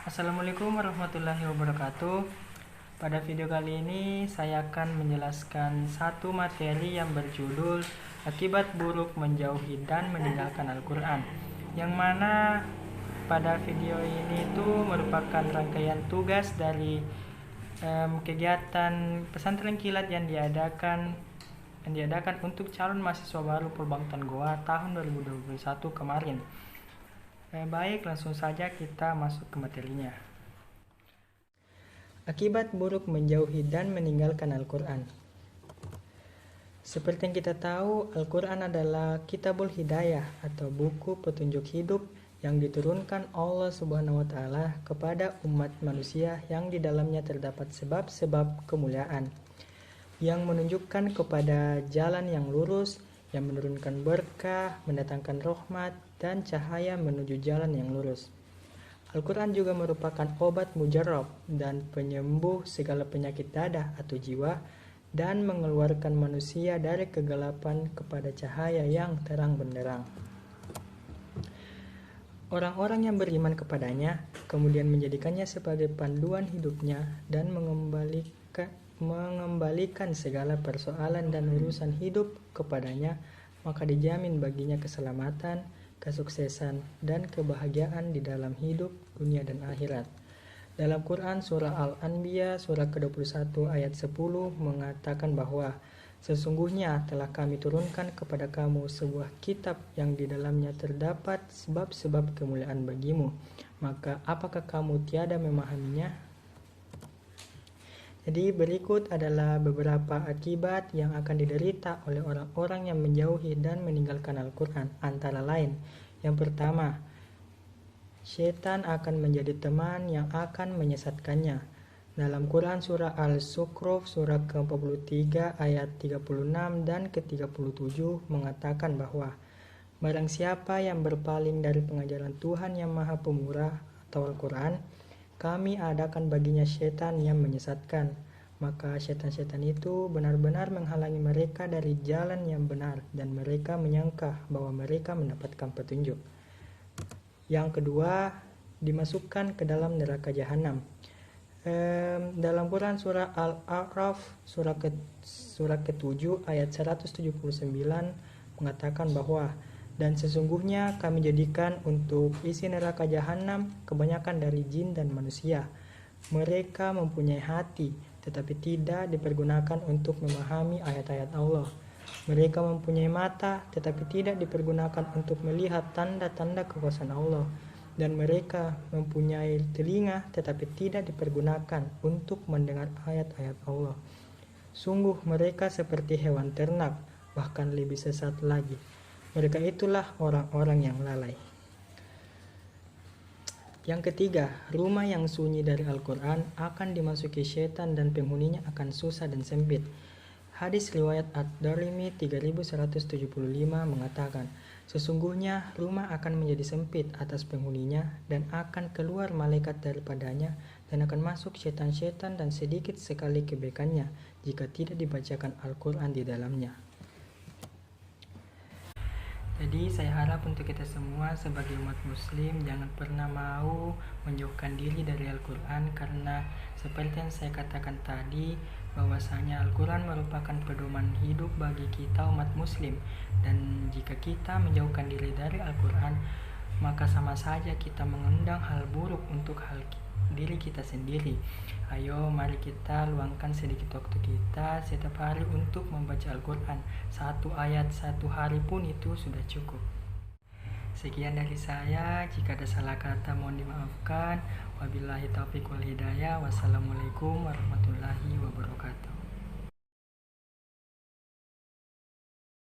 Assalamualaikum warahmatullahi wabarakatuh. Pada video kali ini saya akan menjelaskan satu materi yang berjudul Akibat Buruk Menjauhi dan Meninggalkan Al-Quran, yang mana pada video ini itu merupakan rangkaian tugas dari kegiatan pesantren kilat yang diadakan untuk calon mahasiswa baru Perbangtan Goa tahun 2021 kemarin. Baik, langsung saja kita masuk ke materinya. Akibat buruk menjauhi dan meninggalkan Al-Quran. Seperti yang kita tahu, Al-Quran adalah Kitabul Hidayah atau buku petunjuk hidup yang diturunkan Allah Subhanahu wa Ta'ala kepada umat manusia, yang di dalamnya terdapat sebab-sebab kemuliaan yang menunjukkan kepada jalan yang lurus, yang menurunkan berkah, mendatangkan rahmat dan cahaya menuju jalan yang lurus. Al-Quran juga merupakan obat mujarab dan penyembuh segala penyakit dada atau jiwa, dan mengeluarkan manusia dari kegelapan kepada cahaya yang terang benderang. Orang-orang yang beriman kepadanya kemudian menjadikannya sebagai panduan hidupnya dan mengembalikan segala persoalan dan urusan hidup kepadanya, maka dijamin baginya keselamatan, kesuksesan, dan kebahagiaan di dalam hidup, dunia, dan akhirat. Dalam Quran surah Al-Anbiya surah ke-21 ayat 10 mengatakan bahwa sesungguhnya telah kami turunkan kepada kamu sebuah kitab yang di dalamnya terdapat sebab-sebab kemuliaan bagimu, maka apakah kamu tiada memahaminya? Jadi berikut adalah beberapa akibat yang akan diderita oleh orang-orang yang menjauhi dan meninggalkan Al-Quran. Antara lain, yang pertama, syaitan akan menjadi teman yang akan menyesatkannya. Dalam Quran surah Al-Zukhruf surah ke-43 ayat 36 dan ke-37 mengatakan bahwa barang siapa yang berpaling dari pengajaran Tuhan yang Maha Pemurah atau Al-Quran, kami adakan baginya syaitan yang menyesatkan, maka syaitan-syaitan itu benar-benar menghalangi mereka dari jalan yang benar, dan mereka menyangka bahwa mereka mendapatkan petunjuk. Yang kedua, dimasukkan ke dalam neraka jahanam. Dalam Quran surah Al-A'raf surah ke-7 ayat 179 mengatakan bahwa dan sesungguhnya kami jadikan untuk isi neraka jahanam kebanyakan dari jin dan manusia. Mereka mempunyai hati, tetapi tidak dipergunakan untuk memahami ayat-ayat Allah. Mereka mempunyai mata, tetapi tidak dipergunakan untuk melihat tanda-tanda kekuasaan Allah. Dan mereka mempunyai telinga, tetapi tidak dipergunakan untuk mendengar ayat-ayat Allah. Sungguh mereka seperti hewan ternak, bahkan lebih sesat lagi. Mereka itulah orang-orang yang lalai. Yang ketiga, rumah yang sunyi dari Al-Quran akan dimasuki syaitan dan penghuninya akan susah dan sempit. Hadis riwayat Ad-Darimi 3175 mengatakan, sesungguhnya rumah akan menjadi sempit atas penghuninya dan akan keluar malaikat daripadanya, dan akan masuk syaitan-syaitan dan sedikit sekali kebaikannya jika tidak dibacakan Al-Quran di dalamnya. Jadi saya harap untuk kita semua sebagai umat muslim jangan pernah mau menjauhkan diri dari Al-Quran, karena seperti yang saya katakan tadi, bahwasanya Al-Quran merupakan pedoman hidup bagi kita umat muslim, dan jika kita menjauhkan diri dari Al-Quran, maka sama saja kita mengundang hal buruk untuk diri kita sendiri. Ayo mari kita luangkan sedikit waktu kita setiap hari untuk membaca Al-Quran. 1 ayat 1 hari pun itu sudah cukup. Sekian dari saya, jika ada salah kata mohon dimaafkan. Wabillahi taufiq wal hidayah. Wassalamualaikum warahmatullahi wabarakatuh.